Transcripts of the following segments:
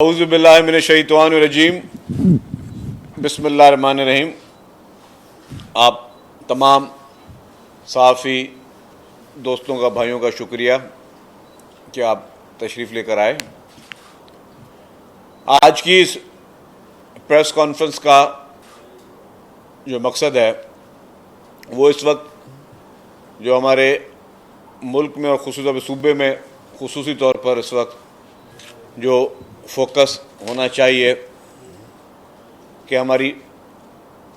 औज़ुबिल्लाहिमिनश्शैतानिर्रजीम बिस्मिल्लाहिर्रहमानिर्रहीम। आप तमाम सहाफ़ी दोस्तों का, भाइयों का शुक्रिया कि आप तशरीफ़ लेकर आए। आज की इस प्रेस कॉन्फ्रेंस का जो मकसद है वो इस वक्त जो हमारे मुल्क में और ख़ुसूसन सूबे में ख़ुसूसी तौर पर इस वक्त जो फोकस होना चाहिए कि हमारी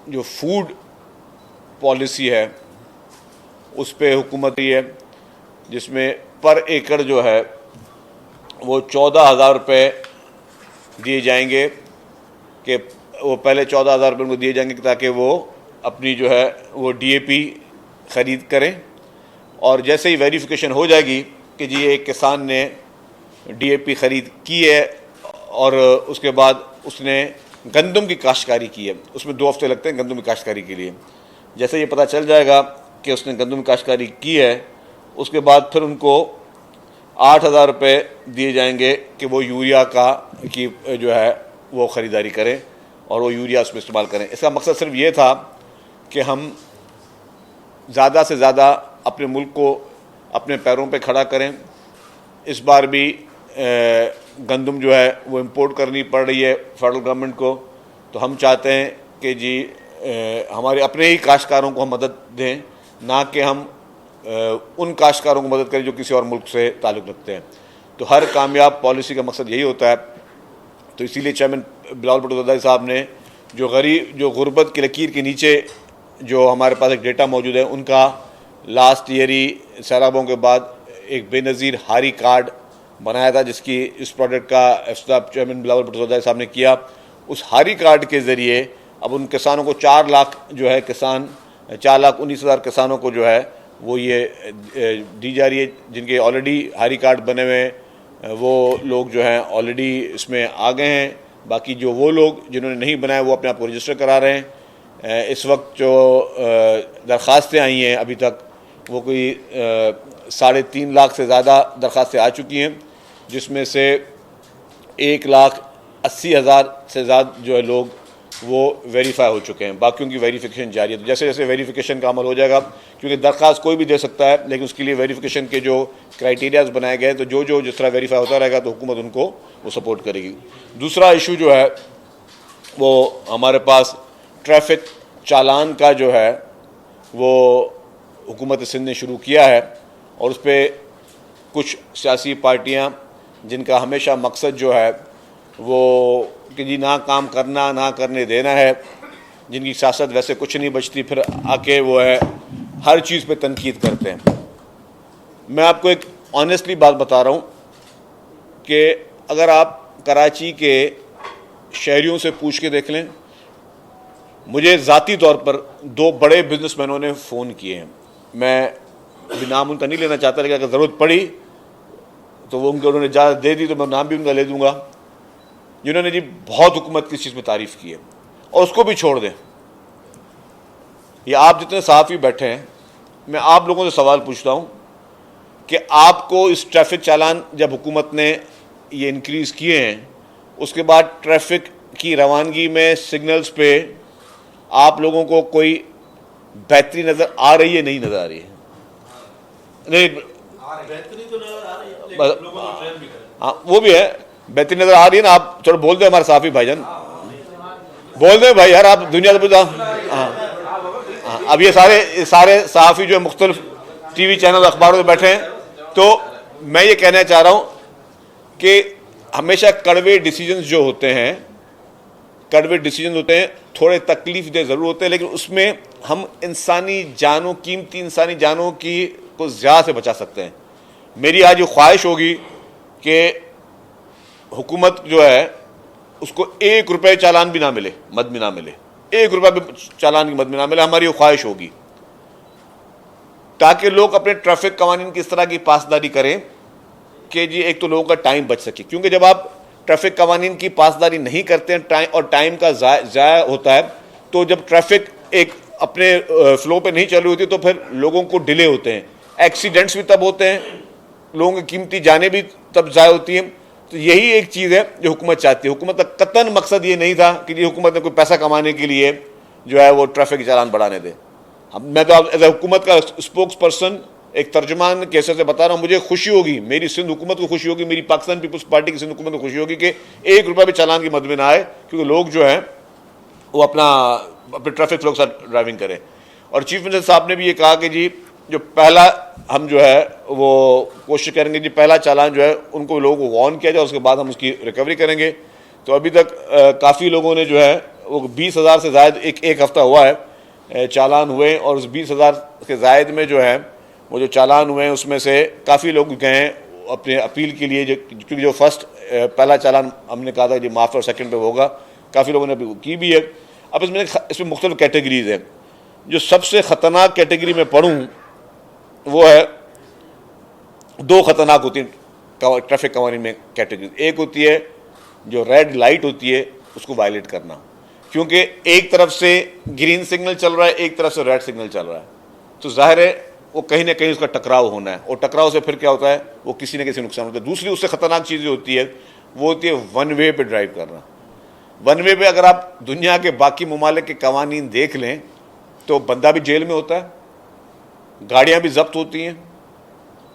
जो फूड पॉलिसी है उस पे हुकूमत ही है, जिसमें पर एकड़ जो है वो 14,000 रुपये दिए जाएंगे कि वो पहले 14,000 रुपये उनको दिए जाएंगे ताकि वो अपनी जो है वो DAP ख़रीद करें। और जैसे ही वेरिफिकेशन हो जाएगी कि जी एक किसान ने DAP ख़रीद की है और उसके बाद उसने गंदम की काश्तकारी की है, उसमें 2 हफ्ते लगते हैं गंदम की काश्तकारी के लिए। जैसे ये पता चल जाएगा कि उसने गंदम की काश्तकारी की है, उसके बाद फिर उनको 8,000 रुपये दिए जाएंगे कि वो यूरिया की जो है वो ख़रीदारी करें और वो यूरिया उसमें इस्तेमाल करें। इसका मकसद सिर्फ ये था कि हम ज़्यादा से ज़्यादा अपने मुल्क को अपने पैरों पे खड़ा करें। इस बार भी गंदम जो है वो इंपोर्ट करनी पड़ रही है फेडरल गवर्नमेंट को, तो हम चाहते हैं कि जी हमारे अपने ही काश्तकारों को हम मदद दें, ना कि हम उन काश्तकारों को मदद करें जो किसी और मुल्क से ताल्लुक़ रखते हैं। तो हर कामयाब पॉलिसी का मकसद यही होता है। तो इसीलिए चेयरमैन बिलावल भुट्टो ज़रदारी साहब ने जो गुर्बत की लकीर के नीचे जो हमारे पास एक डेटा मौजूद है, उनका लास्ट ईयर ही सैलाबों के बाद एक बेनज़ीर हारी कार्ड बनाया था, जिसकी इस प्रोडक्ट का इफ्तिताह चेयरमैन बिलावल भुट्टो ज़रदारी साहब ने किया। उस हारी कार्ड के ज़रिए अब उन किसानों को 4 लाख जो है 4,19,000 किसानों को जो है वो ये दी जा रही है, जिनके ऑलरेडी हारी कार्ड बने हुए हैं। वो लोग जो हैं ऑलरेडी इसमें आ गए हैं। बाकी जो वो लोग जिन्होंने नहीं बनाया वो अपने आप को रजिस्टर करा रहे हैं। इस वक्त जो दरख्वास्तें आई हैं अभी तक वो कोई 3.5 लाख से ज़्यादा दरख्वास्तें आ चुकी हैं, जिसमें से 1,80,000 से ज़्यादा जो है लोग वो वेरीफाई हो चुके हैं। बाकियों की वेरिफिकेशन जारी है। तो जैसे जैसे वेरिफिकेशन का अमल हो जाएगा, क्योंकि दरख्वास्त कोई भी दे सकता है, लेकिन उसके लिए वेरिफिकेशन के जो क्राइटेरियाज बनाए गए हैं, तो जो जिस तरह वेरीफाई होता रहेगा तो हुकूमत उनको वो सपोर्ट करेगी। दूसरा इशू जो है वो हमारे पास ट्रैफिक चालान का जो है वो हुकूमत सिंध ने शुरू किया है, और उस पर कुछ सियासी पार्टियां जिनका हमेशा मकसद जो है वो कि जी ना काम करना ना करने देना है, जिनकी सियासत वैसे कुछ नहीं बचती, फिर आके वो है हर चीज़ पे तनकीद करते हैं। मैं आपको एक ऑनेस्टली बात बता रहा हूँ कि अगर आप कराची के शहरियों से पूछ के देख लें, मुझे ज़ाती तौर पर 2 बड़े बिजनेसमैनों ने फ़ोन किए हैं। मैं अभी नाम उनका नहीं लेना चाहता, लेकिन अगर ज़रूरत पड़ी तो वो उन्होंने इजाज़त दे दी तो मैं नाम भी उनका ले दूँगा, जिन्होंने जी बहुत हुकूमत की इस चीज़ में तारीफ़ की है। और उसको भी छोड़ दें, ये आप जितने सहाफ़ी बैठे हैं, मैं आप लोगों से सवाल पूछता हूँ कि आपको इस ट्रैफिक चालान जब हुकूमत ने ये इंक्रीज़ किए हैं, उसके बाद ट्रैफिक की रवानगी में सिग्नल्स पे आप लोगों को कोई बेहतरी नज़र आ रही है? नहीं नज़र आ रही है? नहीं, बेहतरी तो नज़र आ रही है, लेकिन लोगों को ट्रेन भी करें। हाँ, वो भी है, बेहतरी नज़र आ रही है ना। आप थोड़ा बोल दे हमारे साफ़ी भाईजान, बोल दे भाई यार, आप दुनिया से पूछा। हाँ, अब ये सारे सहाफ़ी जो है मुख्तलिफ TV चैनल अखबारों में बैठे हैं, तो मैं ये कहना चाह रहा हूँ कि हमेशा कड़वे डिसीजंस जो होते हैं, थोड़े तकलीफ दे ज़रूर होते हैं, लेकिन उसमें हम कीमती इंसानी जानों को ज़्यादा से बचा सकते हैं। मेरी आज ये ख्वाहिश होगी कि हुकूमत जो है उसको 1 रुपये चालान भी ना मिले, मद भी ना मिले, 1 रुपया भी चालान की मद भी ना मिले। हमारी ये ख्वाहिश होगी ताकि लोग अपने ट्रैफिक कवानीन की इस तरह की पासदारी करें कि जी एक तो लोगों का टाइम बच सके। क्योंकि जब आप ट्रैफिक कवानीन की पासदारी नहीं करते हैं और टाइम का ज़ाया होता है, तो जब ट्रैफिक एक अपने फ्लो पे नहीं चल रही होती तो फिर लोगों को डिले होते हैं, एक्सीडेंट्स भी तब होते हैं, लोगों की कीमती जानें भी तब ज़ाया होती हैं। तो यही एक चीज़ है जो हुकूमत चाहती है। हुकूमत का कतन मकसद ये नहीं था कि हुकूमत ने कोई पैसा कमाने के लिए जो है वो ट्रैफिक के चालान बढ़ाने दे। मैं तो एज ए हुकूमत का स्पोक्स पर्सन, एक तर्जमान के हिसाब से बता रहा हूँ, मुझे खुशी होगी, मेरी सिंध हुकूमत को खुशी होगी, मेरी पाकिस्तान पीपल्स पार्टी की सिंध हुकूमत को खुशी होगी कि ₹1 भी चालान की मद में ना आए, क्योंकि लोग जो हैं वो अपने ट्रैफिक फ्लो के साथ ड्राइविंग करें। और चीफ मिनिस्टर साहब ने भी ये कहा कि जी जो पहला हम जो है वो कोशिश करेंगे जी पहला चालान जो है उनको लोगों को वार्न किया जाए, उसके बाद हम उसकी रिकवरी करेंगे। तो अभी तक काफ़ी लोगों ने जो है वो 20,000 से ज़ायद एक हफ़्ता हुआ है चालान हुए, और उस 20,000 के ज़ायद में जो है वो जो चालान हुए हैं उसमें से काफ़ी लोग गए हैं अपने अपील के लिए, क्योंकि जो फर्स्ट पहला चालान हमने कहा था कि माफ़ और सेकंड पे होगा, काफ़ी लोगों ने अभी की भी है। अब इसमें मुख्तलिफ कैटेगरीज हैं। जो सबसे ख़तरनाक कैटेगरी में पढ़ूँ वो है, दो ख़तरनाक होती हैं ट्रैफिक कवानीन में कैटेगरी। एक होती है जो रेड लाइट होती है उसको वायलेट करना, क्योंकि एक तरफ से ग्रीन सिग्नल चल रहा है, एक तरफ से रेड सिग्नल चल रहा है, तो जाहिर है वो कहीं ना कहीं उसका टकराव होना है, और टकराव से फिर क्या होता है वो किसी न किसी नुकसान होता है। दूसरी उससे ख़तरनाक चीज़ होती है वो होती है वन वे पे ड्राइव करना। वन वे पे अगर आप दुनिया के बाकी ममालिक के कवानीन देख लें तो बंदा भी जेल में होता है, गाड़ियाँ भी जब्त होती हैं,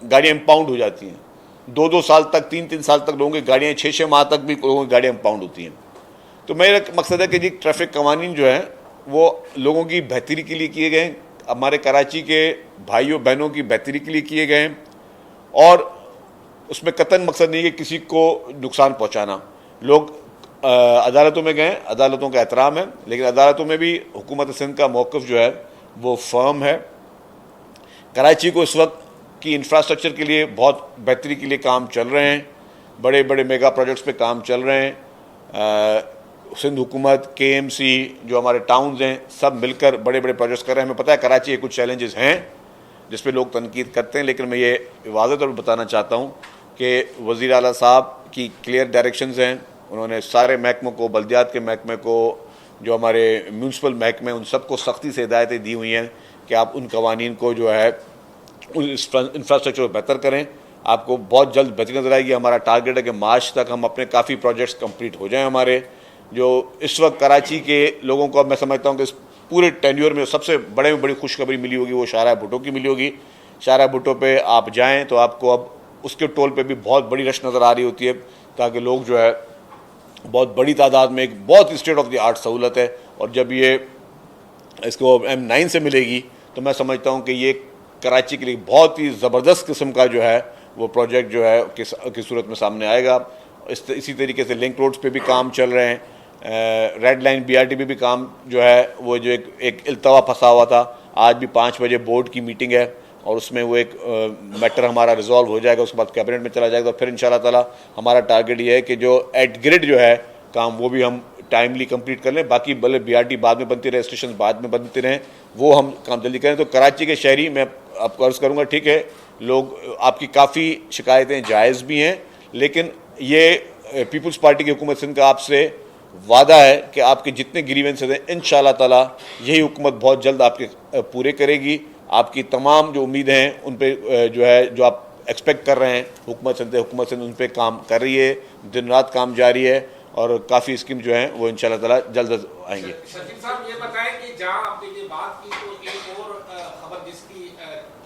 गाड़ियाँ इम्पाउंड हो जाती हैं, 2-2 साल तक, 3-3 साल तक लोगों की गाड़ियाँ, 6-6 माह तक भी लोगों की गाड़ियाँ इम्पाउंड होती हैं। तो मेरा मकसद है कि जी ट्रैफिक कवानीन जो है वो लोगों की बेहतरी के लिए किए गए, हमारे कराची के भाइयों बहनों की बेहतरी के लिए किए गए, और उसमें कतन मकसद नहीं है कि किसी को नुकसान पहुँचाना। लोग अदालतों में गए, अदालतों का एहतराम है, लेकिन अदालतों में भी हुकूमत सिंध का मौक़िफ़ जो है वो फर्म है। कराची को इस वक्त की इंफ्रास्ट्रक्चर के लिए बहुत बेहतरी के लिए काम चल रहे हैं, बड़े बड़े मेगा प्रोजेक्ट्स पे काम चल रहे हैं। सिंध हुकूमत, KMC, जो हमारे टाउन्स हैं, सब मिलकर बड़े बड़े प्रोजेक्ट्स कर रहे हैं। हमें पता है कराची के कुछ चैलेंजेस हैं जिस पे लोग तनकीद करते हैं, लेकिन मैं ये वाज़ेह तौर पर बताना चाहता हूँ कि वज़ीर आला साहब की क्लियर डायरेक्शंस हैं। उन्होंने सारे महकमों को, बल्दियात के महकमे को, जो हमारे म्यूनसिपल महकमे, उन सबको सख्ती से हिदायतें दी हुई हैं कि आप उन कवानीन को जो है उन इंफ्रास्ट्रक्चर को बेहतर करें। आपको बहुत जल्द बेहतरी नजर आएगी। हमारा टारगेट है कि मार्च तक हम अपने काफ़ी प्रोजेक्ट्स कंप्लीट हो जाएं। हमारे जो इस वक्त कराची के लोगों को, अब मैं समझता हूँ कि इस पूरे टेन्योर में सबसे बड़े में बड़ी खुशखबरी मिली होगी वो शाहरा भुट्टो की मिली होगी। शाहरा भुट्टो पे आप जाएँ तो आपको अब उसके टोल पे भी बहुत बड़ी रश नज़र आ रही होती है, ताकि लोग जो है बहुत बड़ी तादाद में, एक बहुत स्टेट ऑफ द आर्ट सहूलत है, और जब ये इसको M9 से मिलेगी तो मैं समझता हूँ कि ये कराची के लिए बहुत ही ज़बरदस्त किस्म का जो है वो प्रोजेक्ट जो है की सूरत में सामने आएगा। इसी तरीके से लिंक रोड्स पे भी काम चल रहे हैं, रेड लाइन BRT पे भी काम जो है वो जो एक इल्तवा फंसा हुआ था, आज भी 5 बजे बोर्ड की मीटिंग है और उसमें वो एक मैटर हमारा रिजॉल्व हो जाएगा, उसके बाद कैबिनेट में चला जाएगा। फिर इंशाल्लाह ताला हमारा टारगेट ये है कि जो एट ग्रिड जो है काम वो भी हम टाइमली कंप्लीट कर लें। बाकी भले BRT बाद में बनती रहे, स्टेशन बाद में बनते रहें, वो हम काम जल्दी करें। तो कराची के शहरी, मैं आपको अर्ज़ करूँगा, ठीक है लोग आपकी काफ़ी शिकायतें जायज़ भी हैं, लेकिन ये पीपल्स पार्टी की हुकूमत सिंध का आपसे वादा है कि आपके जितने ग्रीवेंसेस हैं इंशाल्लाह ताला यही हुकूमत बहुत जल्द आपके पूरे करेगी। आपकी तमाम जो उम्मीदें हैं उन पे जो है, जो आप एक्सपेक्ट कर रहे हैं, हुकूमत सिंध उन पे काम कर रही है, दिन रात काम जारी है, और काफ़ी स्कीम जो हैं वो इंशाल्लाह ताला जल्द आएंगे। शकील साहब ये बताएं कि जहां आपने ये बात की तो एक और खबर जिसकी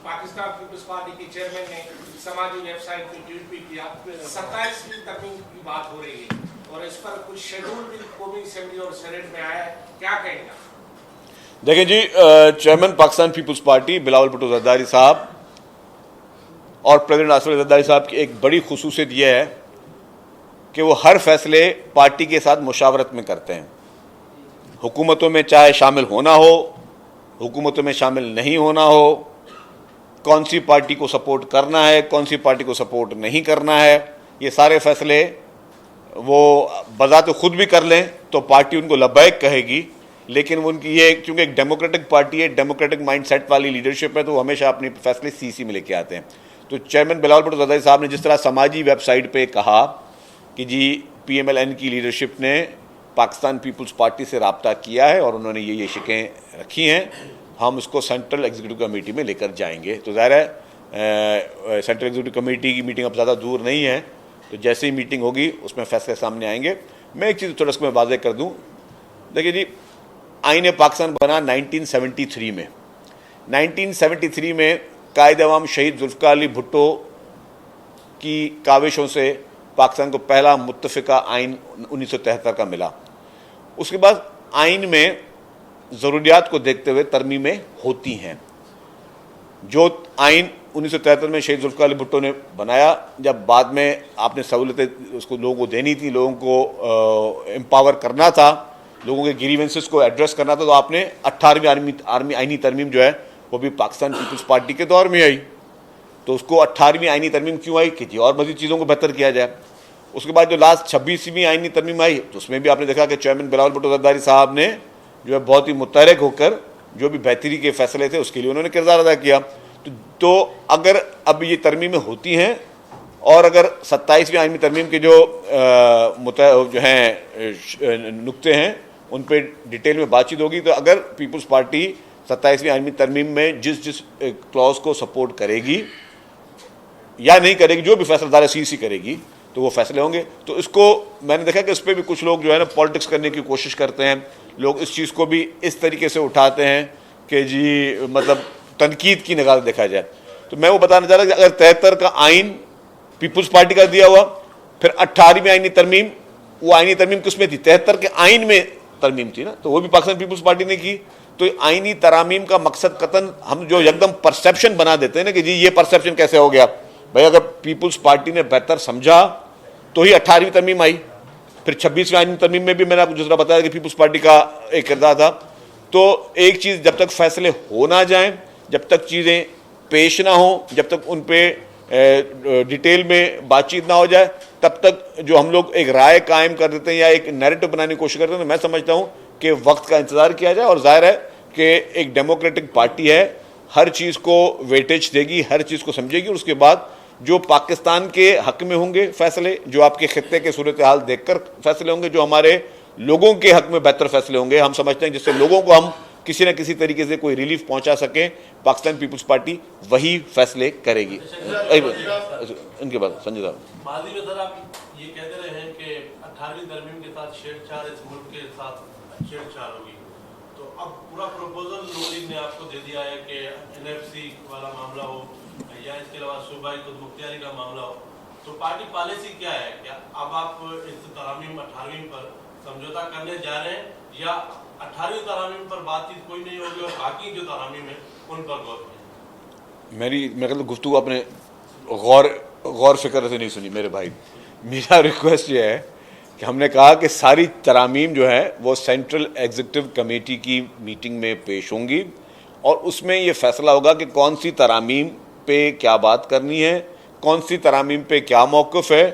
पाकिस्तान पीपल्स पार्टी के चेयरमैन ने समाजी वेबसाइट पे ट्वीट भी किया, 27वीं तरमीम की बात हो रही है और इस पर कुछ शेड्यूल भी कौमी असेंबली और सेनेट में आया है, क्या कहेंगे? देखें जी, chairman Pakistan peoples Party Bilawal Bhutto Zardari साहब और प्रेसिडेंट आसिफ अली ज़रदारी साहब की एक बड़ी खुसूसियत यह है कि वो हर फैसले पार्टी के साथ मुशावरत में करते हैं। हुकूमतों में चाहे शामिल होना हो, हुकूमतों में शामिल नहीं होना हो, कौन सी पार्टी को सपोर्ट करना है, कौन सी पार्टी को सपोर्ट नहीं करना है, ये सारे फैसले वो बज़ात खुद भी कर लें तो पार्टी उनको लब्बैक कहेगी, लेकिन उनकी ये चूँकि एक डेमोक्रेटिक पार्टी है, डेमोक्रेटिक माइंडसेट वाली लीडरशिप है, तो वो हमेशा अपने फैसले CC में लेके आते हैं। तो चेयरमैन बिलावल भुट्टो ज़रदारी साहब ने जिस तरह समाजी वेबसाइट पे कहा कि जी PMLN की लीडरशिप ने पाकिस्तान पीपल्स पार्टी से रब्ता किया है और उन्होंने ये शिकायतें रखी हैं, हम उसको सेंट्रल एग्जीक्यूटिव कमेटी में लेकर जाएंगे। तो ज़ाहिर है सेंट्रल एग्जीक्यूटिव कमेटी की मीटिंग अब ज़्यादा दूर नहीं है, तो जैसे ही मीटिंग होगी उसमें फैसले सामने आएंगे। मैं एक चीज़ थोड़ा इसमें वाज़ेह कर दूं, देखिए जी, आईन पाकिस्तान बना 1973 में। 1973 में कायद अवाम शहीद जुल्फ़िकार अली भुट्टो की काविशों से पाकिस्तान को पहला मुत्तफ़िका आइन 1973 का मिला। उसके बाद आइन में ज़रूरियात को देखते हुए तरमीमें होती हैं। जो आइन 1973 में शहीद जुल्फ़िकार अली भुट्टो ने बनाया, जब बाद में आपने सहूलतें उसको लोगों को देनी थी, लोगों को एम्पावर करना था, लोगों के ग्रीवेंसेस को एड्रेस करना था, तो आपने 18वीं आइनी तरमीम जो है वो भी पाकिस्तान पीपल्स पार्टी के दौर में आई। तो उसको 18वीं आइनी तरमीम क्यों आई कि जी और मज़ीद चीज़ों को बेहतर किया जाए। उसके बाद जो लास्ट 26वीं आइनी तरमीम आई, तो उसमें भी आपने देखा कि चेयरमैन बिलावल भुट्टो ज़रदारी साहब ने जो है बहुत ही मुतहरक होकर जो भी बेहतरी के फैसले थे उसके लिए उन्होंने किरदार अदा किया। तो अगर अब ये तरमीमें होती हैं और अगर 27वीं आइनी तरमीम के जो हैं नुक्ते हैं उन पर डिटेल में बातचीत होगी, तो अगर पीपल्स पार्टी 27वीं आइनी तरमीम में जिस क्लॉज को सपोर्ट करेगी या नहीं करेगी, जो भी फैसला सीसी करेगी, तो वो फैसले होंगे। तो इसको मैंने देखा कि इस पर भी कुछ लोग जो है ना पॉलिटिक्स करने की कोशिश करते हैं। लोग इस चीज़ को भी इस तरीके से उठाते हैं कि जी मतलब तनकीद की निगाह से देखा जाए। तो मैं वो बताना चाह रहा कि अगर 73 का आइन पीपल्स पार्टी का दिया हुआ, फिर 18वीं आइनी तरमीम, वो आइनी तरमीम किसमें थी? 73 के आइन में तरमीम थी ना, तो वो भी पाकिस्तान पीपल्स पार्टी ने की। तो आइनी तरामीम का मकसद कतन हम जो एकदम परसेप्शन बना देते हैं ना कि जी ये परसेप्शन कैसे हो गया भाई, अगर पीपल्स पार्टी ने बेहतर समझा तो ही 18वीं तरमीम आई। फिर 26वीं आइनी तरमीम में भी मैंने आपको दूसरा बताया कि पीपल्स पार्टी का एक किरदार था। तो एक चीज़ जब तक फैसले हो ना जाएं, जब तक चीज़ें पेश ना हो, जब तक उन पे डिटेल में बातचीत ना हो जाए, तब तक जो हम लोग एक राय कायम कर देते हैं या एक नैरेटिव बनाने की कोशिश करते हैं, तो मैं समझता हूँ कि वक्त का इंतज़ार किया जाए। और जाहिर है कि एक डेमोक्रेटिक पार्टी है, हर चीज़ को वेटेज देगी, हर चीज़ को समझेगी, और उसके बाद जो पाकिस्तान के हक में होंगे फैसले, जो आपके खित्ते के सूरत हाल देखकर फैसले होंगे, जो हमारे लोगों के हक में बेहतर फैसले होंगे, हम समझते हैं जिससे लोगों को हम किसी न किसी तरीके से कोई रिलीफ पहुंचा सकें, पाकिस्तान पीपल्स पार्टी वही फैसले करेगी। इनके बाद संजय साहब, माजी में सर आप ये कहते रहे हैं कि 18वीं तरमीम के साथ छेड़छाड़, इस मुल्क के साथ छेड़छाड़ होगी, तो अब पूरा प्रपोजल नून लीग ने आपको दे दिया है कि NFC वाला मामला हो या इसके अलावा सूबाई खुद मुख्तियारी का मामला हो, तो पार्टी पॉलिसी क्या है? क्या अब आप इस तरामीम 18वीं पर समझौता करने जा रहे हैं या 18वीं तरामीम पर बातचीत कोई नहीं होगी और बाकी जो तरामीम है उन पर गौर करें? मेरे ख्याल गुफ्तगू आपने गौर फिक्र से नहीं सुनी मेरे भाई। मेरा रिक्वेस्ट ये है कि हमने कहा कि सारी तरामीम जो है वो सेंट्रल एग्जीक्यूटिव कमेटी की मीटिंग में पेश होंगी और उसमें ये फैसला होगा कि कौन सी तरामीम पे क्या बात करनी है, कौन सी तरामीम पे क्या मौक़िफ़ है,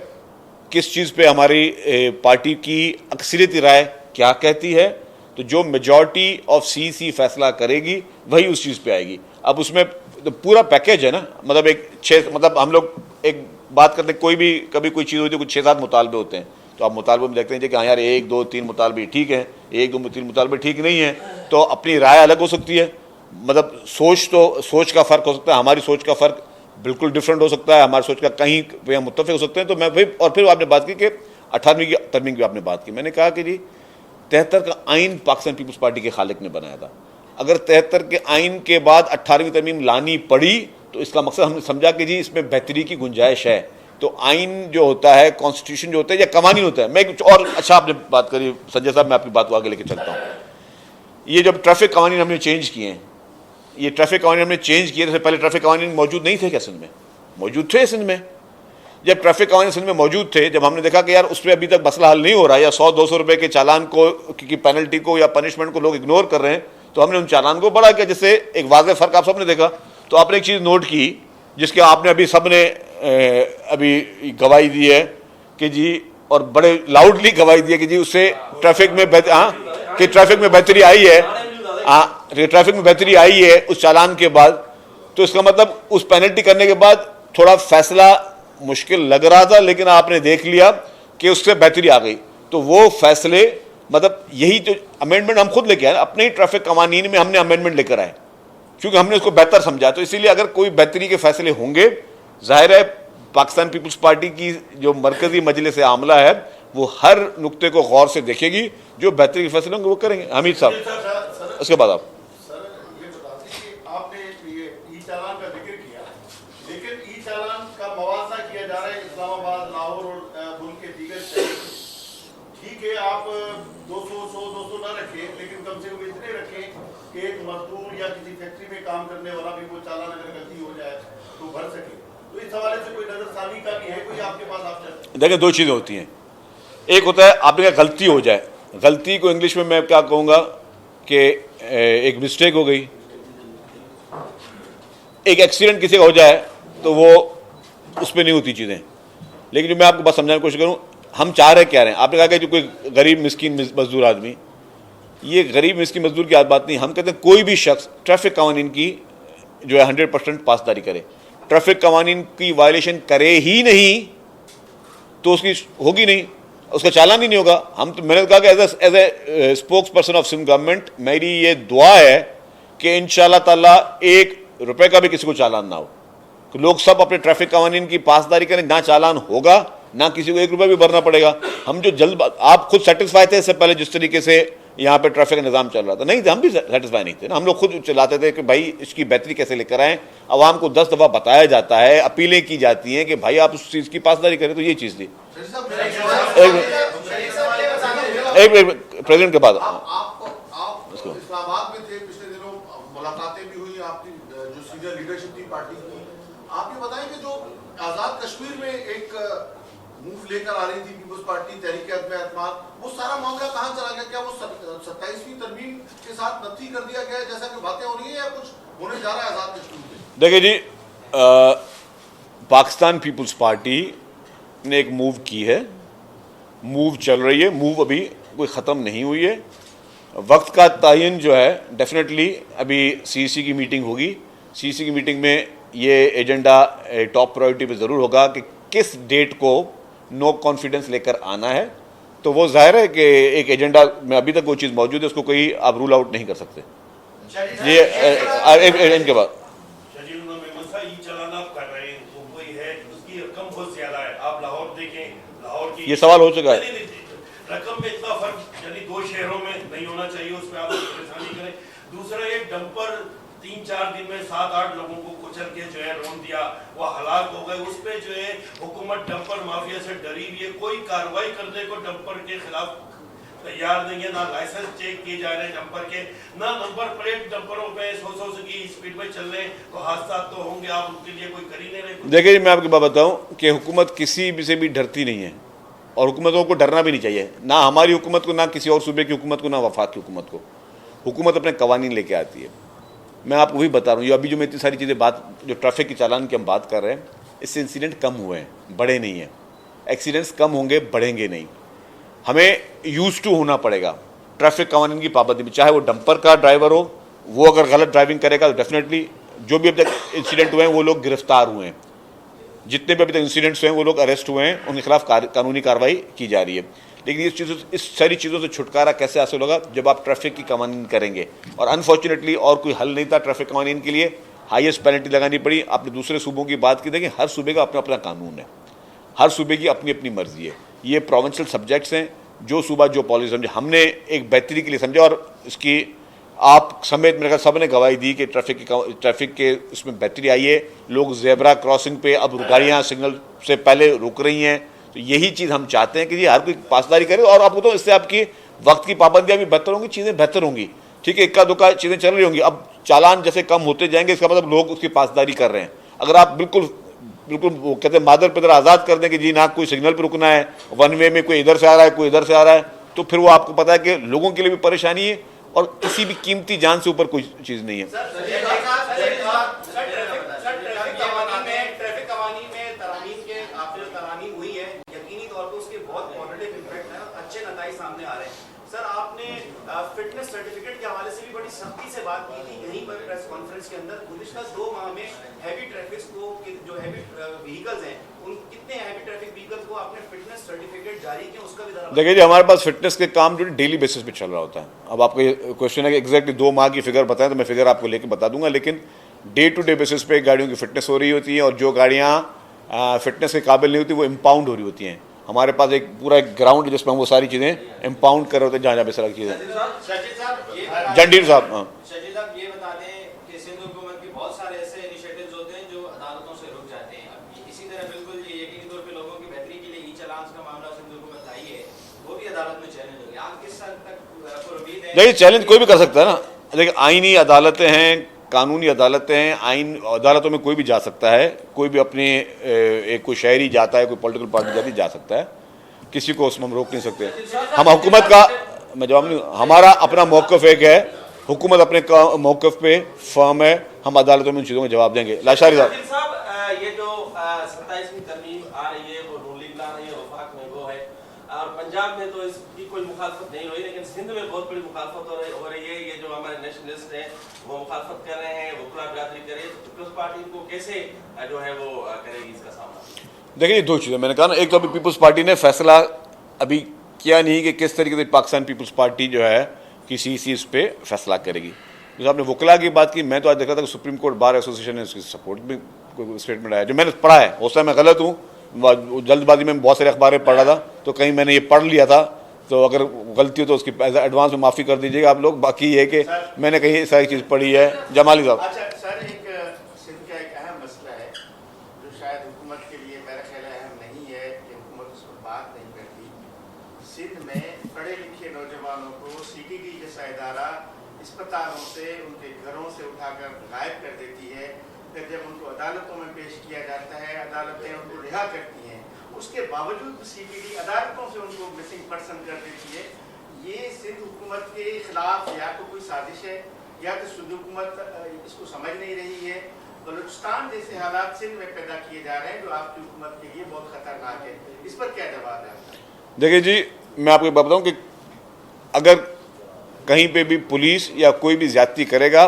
किस चीज़ पे हमारी पार्टी की अक्सरियती राय क्या कहती है। तो जो मेजॉरिटी ऑफ CC फैसला करेगी वही उस चीज़ पे आएगी। अब उसमें तो पूरा पैकेज है ना, मतलब मतलब हम लोग एक बात करते हैं, कोई भी कभी कोई चीज़ होती है, कुछ 6-7 मुतालबे होते हैं, तो आप मुतालबे में देखते हैं कि हाँ यार 1, 2, 3 मुतालबे ठीक हैं, 1, 2, 3 मुतालबे ठीक नहीं हैं, तो अपनी राय अलग हो सकती है। मतलब सोच का फ़र्क हो सकता है, हमारी सोच का फ़र्क बिल्कुल डिफरेंट हो सकता है, हमारी सोच का कहीं पे हम मुत्तफ़िक़ हो सकते हैं। तो मैं फिर आपने बात की कि 18वीं की तरमीम की आपने बात की, मैंने कहा कि जी 73 का आइन पाकिस्तान पीपल्स पार्टी के खालिक ने बनाया था। अगर 73 के आइन के बाद 18वीं तरमीम लानी पड़ी तो इसका मकसद हमने समझा कि जी इसमें बेहतरी की गुंजाइश है। तो आइन जो होता है, कॉन्स्टिट्यूशन जो होता है या कवानीन होता है, मैं कुछ और अच्छा आपने बात करी संजय साहब, मैं आपकी बात को आगे लेके चलता हूँ। ये जब ट्रैफिक कवानीन हमने चेंज किए हैं, ये ट्रैफिक कवानीन हमने चेंज किए, तो पहले ट्रैफिक कवानीन मौजूद नहीं थे क्या सिंध में? मौजूद थे सिंध में। जब ट्रैफिक कवानीन सिंध में मौजूद थे, जब हमने देखा कि यार उस पर अभी तक मसला हल नहीं हो रहा, या 100-200 रुपये के चालान को की पेनल्टी को या पनिशमेंट को लोग इग्नोर कर रहे हैं, तो हमने उन चालान को बढ़ा किया, जिससे एक वाज़ेह फ़र्क आप सबने देखा। तो आपने एक चीज़ नोट की जिसके आपने अभी सब ने अभी गवाही दी है कि जी, और बड़े लाउडली गवाही दी है कि जी उससे ट्रैफिक में ट्रैफिक में बेहतरी आई है, ट्रैफिक में बेहतरी आई है उस चालान के बाद। तो इसका मतलब उस पेनल्टी करने के बाद थोड़ा फैसला मुश्किल लग रहा था, लेकिन आपने देख लिया कि उससे बेहतरी आ गई। तो वो फैसले, मतलब यही तो अमेंडमेंट हम खुद लेके आए, अपने ही ट्रैफिक कवानीन में हमने अमेंडमेंट लेकर आए, क्योंकि हमने उसको बेहतर समझा। तो इसीलिए अगर कोई बेहतरी के फैसले होंगे, जाहिर है पाकिस्तान पीपल्स पार्टी की जो मरकजी मजलिस आमला है वो हर नुक्ते को गौर से देखेगी, जो बेहतरी के फैसले होंगे वो करेंगे। हमीद साहब, उसके बाद आप। सर ये बता दें कि आपने ये ई चालान का जिक्र किया, लेकिन ई चालान का मवाजना किया जा रहा है इस्लामाबाद, लाहौर और मुल्क के दीगर शहर। ठीक है, आप 200 ना रखें, लेकिन कम से कम इतने रखें कि एक मजदूर या किसी फैक्ट्री में काम करने वाला भी वो चालान अगर गलती हो जाए तो भर सके। तो इस हवाले से कोई नजरसानी का भी है कोई आपके पास ऑप्शन? देखिए, दो चीज़ें होती हैं। एक होता है आपने कहा गलती हो जाए, गलती को इंग्लिश में मैं क्या कहूँगा कि एक मिस्टेक हो गई, एक एक्सीडेंट किसी का हो जाए तो वो उस पर नहीं होती चीज़ें। लेकिन जो मैं आपको बात समझाने की कोशिश करूँ, हम चाह रहे क्या रहे हैं। आपने कहा कि जो कोई गरीब मिस्किन मजदूर आदमी, ये गरीब मिस्किन मजदूर की बात नहीं। हम कहते हैं कोई भी शख्स ट्रैफिक कवानीन की जो है 100% पासदारी करे, ट्रैफिक कवानीन की वायलेशन करे ही नहीं तो उसकी होगी नहीं, उसका चालान ही नहीं होगा। हम तो, मैंने कहा कि as a spokesperson of Sindh government मेरी ये दुआ है कि इंशाल्लाह ताला 1 रुपए का भी किसी को चालान ना हो, कि लोग सब अपने ट्रैफिक कवानीन की पासदारी करें, ना चालान होगा ना किसी को 1 रुपया भी भरना पड़ेगा। हम जो जल्द, आप खुद सेटिस्फाई थे इससे पहले जिस तरीके से यहाँ पे ट्रैफिक का निज़ाम चल रहा था? नहीं थे, हम भी सेटिस्फाई नहीं थे ना। हम लोग खुद चलाते थे कि भाई इसकी बेहतरी कैसे लेकर आएँ। आवाम को 10 दफ़ा बताया जाता है, अपीलें की जाती हैं कि भाई आप उस चीज़ की पासदारी करें। तो ये चीज़ थी। एक प्रेसिडेंट के बाद आप इस्लामाबाद में थे पिछले दिनों, मुलाकातें भी हुई आपकी जो सीनियर लीडरशिप थी पार्टी की। आप ये बताएं कि जो आजाद कश्मीर में एक मूव लेकर आ रही थी पीपल्स पार्टी तहरीक-ए-एतमाद, वो सारा मामला कहाँ चला गया? क्या वो 27वीं तरमीम के साथ नफी कर दिया गया है जैसा कि बातें हो रही है, या कुछ होने जा रहा है आजाद कश्मीर में? देखिए जी, पाकिस्तान पीपल्स पार्टी ने एक मूव की है, मूव चल रही है, मूव अभी कोई ख़त्म नहीं हुई है। वक्त का तयन जो है डेफिनेटली अभी सीसी की मीटिंग होगी। सीसी की मीटिंग में ये एजेंडा टॉप प्रायोरिटी पे ज़रूर होगा कि किस डेट को नो कॉन्फिडेंस लेकर आना है। तो वो जाहिर है कि एक एजेंडा में अभी तक वो चीज़ मौजूद है, उसको कोई आप रूल आउट नहीं कर सकते। ये इनके बाद ये सवाल हो चुका है। रकम में इतना फर्क यानी 2 शहरों में नहीं होना चाहिए, उसमें आप परेशानी करें। दूसरा, एक डंपर 3-4 दिन में 7-8 लोगों को कुचल के जो है रोन दिया, वो हलाक हो गए। उस पे जो है हुकूमत डंपर माफिया से डरी हुई है, कोई कार्रवाई करने को डंपर के खिलाफ तैयार नहीं है। ना लाइसेंस चेक किए जा रहे हैं डंपर के, ना नंबर प्लेट डंपरों पे 100 की स्पीड में चल रहे, तो हादसा तो होंगे, आप उनके लिए कोई कर ही नहीं रहे। देखिए, मैं आपकी बात बताऊं कि हुकूमत किसी भी से भी डरती नहीं है, और हुकूमतों को डरना भी नहीं चाहिए, ना हमारी हुकूमत को, ना किसी और सूबे की हुकूमत को, ना वफाक की हुकूमत को। हुकूमत अपने कवानीन लेके आती है। मैं आपको वही बता रहा हूँ, ये अभी जो मैं इतनी सारी चीज़ें बात, जो ट्रैफिक के चालान की हम बात कर रहे हैं, इससे इंसिडेंट कम हुए हैं, बड़े नहीं हैं। एक्सीडेंट्स कम होंगे, बढ़ेंगे नहीं। हमें यूज टू होना पड़ेगा ट्रैफिक कवानीन की पाबंदी में। चाहे वो डंपर का ड्राइवर हो, वो अगर गलत ड्राइविंग करेगा तो डेफिनेटली जो भी अभी तक इंसिडेंट हुए हैं वो लोग गिरफ्तार हुए हैं, जितने भी अभी तक इंसिडेंट्स हुए हैं वो लोग अरेस्ट हुए हैं, उनके खिलाफ कानूनी कार्रवाई की जा रही है। लेकिन इस सारी चीज़ों से छुटकारा कैसे हासिल होगा? जब आप ट्रैफिक की कवानीन करेंगे। और अनफॉर्चुनेटली और कोई हल नहीं था ट्रैफिक कवानीन के लिए, हाईएस्ट पेनल्टी लगानी पड़ी। आपने दूसरे सूबों की बात की, देखिए हर सूबे का अपना अपना कानून है, हर सूबे की अपनी अपनी मर्जी है। ये प्रोविंशियल सब्जेक्ट्स हैं, जो सूबा जो पॉलिसी समझे, हमने एक बेहतरी के लिए समझा, और इसकी आप समेत मेरे ख्याल सब ने गवाही दी कि ट्रैफिक के इसमें बेहतरी आई है। लोग ज़ेब्रा क्रॉसिंग पे अब गाड़ियाँ सिग्नल से पहले रुक रही हैं। तो यही चीज़ हम चाहते हैं कि ये हर कोई पासदारी करे, और आपको तो इससे आपकी वक्त की पाबंदियाँ भी बेहतर होंगी, चीज़ें बेहतर होंगी। ठीक है, इक्का दुक्का चीज़ें चल रही होंगी, अब चालान जैसे कम होते जाएंगे, इसका मतलब लोग उसकी पासदारी कर रहे हैं। अगर आप बिल्कुल वो कहते हैं मादर पिदर आज़ाद कर दें कि जी ना कोई सिग्नल पर रुकना है, वन वे में कोई इधर से आ रहा है, कोई इधर से आ रहा है, तो फिर वो आपको पता है कि लोगों के लिए भी परेशानी है, और किसी भी कीमती जान से ऊपर कोई चीज़ नहीं है। सर, आपने फिटनेस सर्टिफिकेट के हवाले से भी बड़ी सख्ती से बात की थी यहीं पर प्रेस कॉन्फ्रेंस के अंदर। गुज़िश्ता 2 माह में हैवी ट्रैफिक को, जो हैवी व्हीकल्स हैं, उन कितने हैवी ट्रैफिक व्हीकल्स को आपने फिटनेस सर्टिफिकेट जारी किया, उसका भी जरा देखिए जी, हमारे पास फिटनेस के काम जो डेली बेसिस पे चल रहा होता है। अब आपको क्वेश्चन है कि एग्जैक्टली 2 माह की फिगर बताएं, तो मैं फिगर आपको लेके बता दूंगा, लेकिन डे टू डे बेसिस पे गाड़ियों की फिटनेस हो रही होती है, और जो गाड़ियाँ फिटनेस के काबिल नहीं होती, वो इम्पाउंड हो रही होती हैं। हमारे पास एक पूरा एक ग्राउंड है जिसमें हम वो सारी चीज़ें इम्पाउंड कर रहे होते हैं, जहाँ जहाँ पे सारी चीज़ें। जंडीर साहब, हाँ शजीद साहब ये बता दें कि सिंध हुकूमत के बहुत सारे ऐसे इनिशिएटिव्स होते हैं जो अदालतों से रुक जाते हैं। अब इसी तरह बिल्कुल ये यकीनी तौर पे लोगों की बेहतरी के लिए ई चालान का मामला सिंध हुकूमत लाई है, वो भी अदालत में चैलेंज हो गया। आप किस हद तक उम्मीद है? देखिए, चैलेंज कोई भी कर सकता है ना। देखिए, आईनी अदालतें हैं, कानूनी अदालतें हैं, आइन अदालतों में कोई भी जा सकता है, कोई भी अपने एक कोई शहरी जाता है, कोई पॉलिटिकल पार्टी जाती जा सकता है, किसी को उसमें हम रोक नहीं सकते। हम हुकूमत का, मैं जवाब नहीं, हमारा अपना मौक़िफ़ एक है, हुकूमत अपने मौक़िफ़ पे फर्म है, हम अदालतों में उन चीज़ों का जवाब देंगे। लाशारी साहब, ये जो 27वीं तरमीम आ रही है, वो रूलिंग ला रही है वफाक में, वो है, और पंजाब में तो इसकी कोई मुखालफत नहीं हुई, लेकिन सिंध में बहुत बड़ी मुखालफत हो रही है। ये जो हमारे नेशनलिस्ट हैं वो मुखालफत कर रहे हैं, वकला बिरादरी कर रही है, तो पीपल्स पार्टी को कैसे जो है वो करेगी इसका सामना? देखिए, दो चीज़ें मैंने कहा ना, एक तो अभी पीपल्स पार्टी ने फैसला अभी किया नहीं कि किस तरीके से पाकिस्तान पीपल्स पार्टी जो है किसी चीज़ पे फैसला करेगी। जैसे आपने वकला की बात की, मैं तो आज देखा था कि सुप्रीम कोर्ट बार एसोसिएशन ने उसकी सपोर्ट में कोई स्टेटमेंट आया, जो मैंने पढ़ा है, हो सकता है मैं गलत हूँ, जल्दबाजी में बहुत सारे अखबार में पढ़ रहा था, तो कहीं मैंने ये पढ़ लिया था, तो अगर गलती हो तो उसकी एडवांस में माफ़ी कर दीजिएगा आप लोग। बाकी ये कि मैंने कहीं सारी चीज़ पढ़ी है। जमाली साहब, अच्छा सर, एक सिंध का एक अहम मसला है जो शायद हुकूमत के लिए मेरा ख्याल अहम नहीं है कि हुकूमत उस पर बात नहीं करती। सिंध में पढ़े लिखे नौजवानों को CTD जैसा इदारा अस्पतालों से, उनके घरों से उठाकर गायब कर देती है, फिर जब उनको अदालतों में पेश किया जाता है, अदालतें उनको रिहा करती हैं, उसके बावजूद CTD अदालतों से उनको मिसिंग पर्सन कर देती है। ये सिंध हुकूमत के खिलाफ या तो कोई साजिश है, या तो सिंध हुकूमत इसको समझ नहीं रही है। बलूचिस्तान जैसे हालात सिंध में पैदा किए जा रहे हैं जो आपकी हुकूमत के लिए बहुत खतरनाक है, इस पर क्या जवाब है आपका? देखिए जी, मैं आपको बात बताऊँ कि अगर कहीं पे भी पुलिस या कोई भी ज्यादती करेगा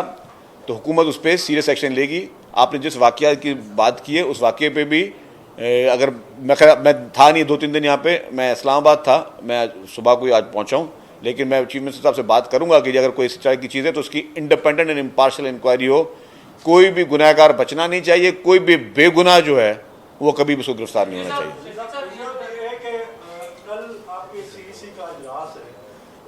तो हुकूमत उस पर सीरियस एक्शन लेगी। आपने जिस वाक़या की बात की है, उस वाक़े पे भी अगर मैं था नहीं 2-3 दिन यहाँ पे, मैं इस्लामाबाद था, मैं सुबह को आज पहुँचा हूँ, लेकिन मैं चीफ मिनिस्टर साहब से बात करूँगा कि अगर कोई इस तरह की चीज़ है तो उसकी इंडिपेंडेंट एंड इम्पार्शियल इंक्वायरी हो। कोई भी गुनहगार बचना नहीं चाहिए, कोई भी बेगुनाह जो है वो कभी भी उसको गिरफ्तार नहीं होना चाहिए। कल आपके CEC का इजलास है,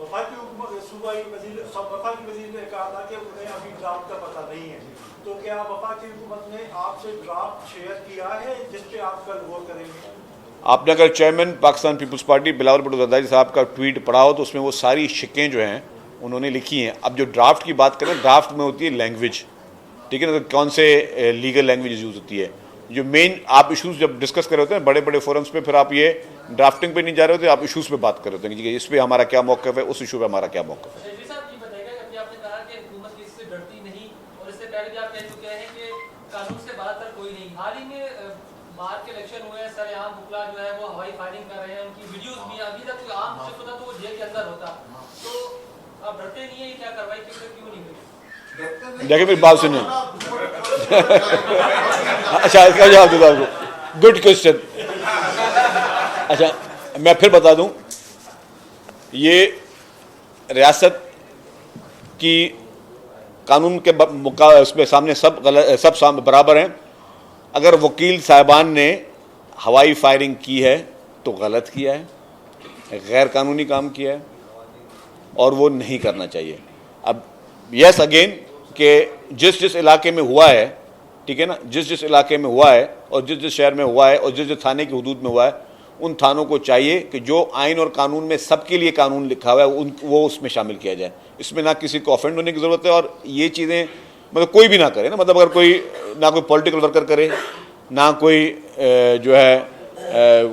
वफाकी हुकूमत सूबाई वफाकी वज़ीर ने कहा था कि उन्हें अभी ड्राफ्ट का पता नहीं है, तो क्या वफाकी हुकूमत ने आपसे ड्राफ्ट शेयर किया है जिस पे आप कल गौर करेंगे? आपने अगर chairman Pakistan peoples Party Bilawal Bhutto Zardari साहब का ट्वीट पढ़ा हो तो उसमें वो सारी शिकें जो हैं उन्होंने लिखी हैं। अब जो ड्राफ्ट की बात करें, ड्राफ्ट में होती है लैंग्वेज, ठीक है ना, तो कौन से लीगल लैंग्वेज यूज़ होती है। जो मेन आप इशूज़ जब डिस्कस कर रहे होते हैं बड़े बड़े फोरम्स पे, फिर आप ये ड्राफ्टिंग पे नहीं जा रहे होते, आप इशूज़ पे बात कर रहे होते हैं कि इस पर हमारा क्या मौक़िफ़ है, उस इशू पे हमारा क्या मौक़िफ़ है। कानून से बाहर कोई नहीं। हाल ही में बाहर के इलेक्शन हुए हैं, सरेआम हुक्ला जो है वो हवाई फायरिंग कर रहे हैं, उनकी वीडियोस भी अभी तक कोई आम शख्स होता तो वो जेल के अंदर होता, तो आप डरते नहीं है क्या कार्रवाई क्यों नहीं हुई? देखिए मेरी बात सुनिए। अच्छा, इसका जवाब देता हूँ, गुड क्वेश्चन। अच्छा, मैं फिर बता दूं, ये रियासत की कानून के उसमें सामने सब बराबर हैं। अगर वकील साहिबान ने हवाई फायरिंग की है तो गलत किया है, गैर कानूनी काम किया है और वो नहीं करना चाहिए। अब यस अगेन कि जिस इलाके में हुआ है, ठीक है ना, जिस इलाके में हुआ है और जिस शहर में हुआ है और जिस थाने की हदूद में हुआ है, उन थानों को चाहिए कि जो आइन और कानून में सबके लिए कानून लिखा हुआ है वो उसमें शामिल किया जाए। इसमें ना किसी को ऑफेंड होने की ज़रूरत है और ये चीज़ें मतलब कोई भी ना करे ना, मतलब अगर कोई ना कोई पॉलिटिकल वर्कर करे, ना कोई जो है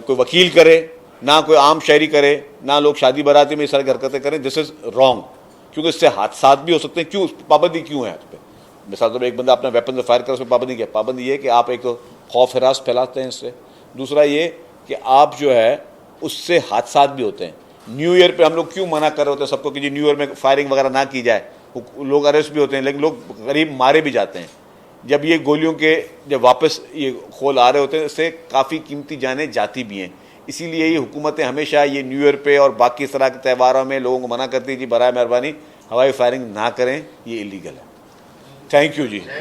कोई वकील करे, ना कोई आम शहरी करे, ना लोग शादी बाराती में इस तरह की हरकतें करें, दिस इज़ रॉन्ग, क्योंकि इससे हादसा भी हो सकते हैं। क्यों पाबंदी क्यों है उस पर? मिसाल तौर पर एक बंदा अपना वेपन से फायर कर, उसमें पाबंदी क्या? पाबंदी ये कि आप एक तो खौफ हरास फैलाते हैं इससे, दूसरा ये कि आप जो है उससे हादसा भी होते हैं। न्यू ईयर पे हम लोग क्यों मना कर रहे होते हैं सबको कि जी न्यू ईयर में फायरिंग वगैरह ना की जाए, लोग अरेस्ट भी होते हैं लेकिन लोग करीब मारे भी जाते हैं। जब ये गोलियों के जब वापस ये खोल आ रहे होते हैं, इससे काफ़ी कीमती जानें जाती भी हैं। इसीलिए ये हुकूमतें हमेशा ये न्यू ईयर पे और बाकी इस तरह के त्यौहारों में लोगों को मना करती है जी बराए मेहरबानी हवाई फायरिंग ना करें, ये इलीगल है। Thank you ji.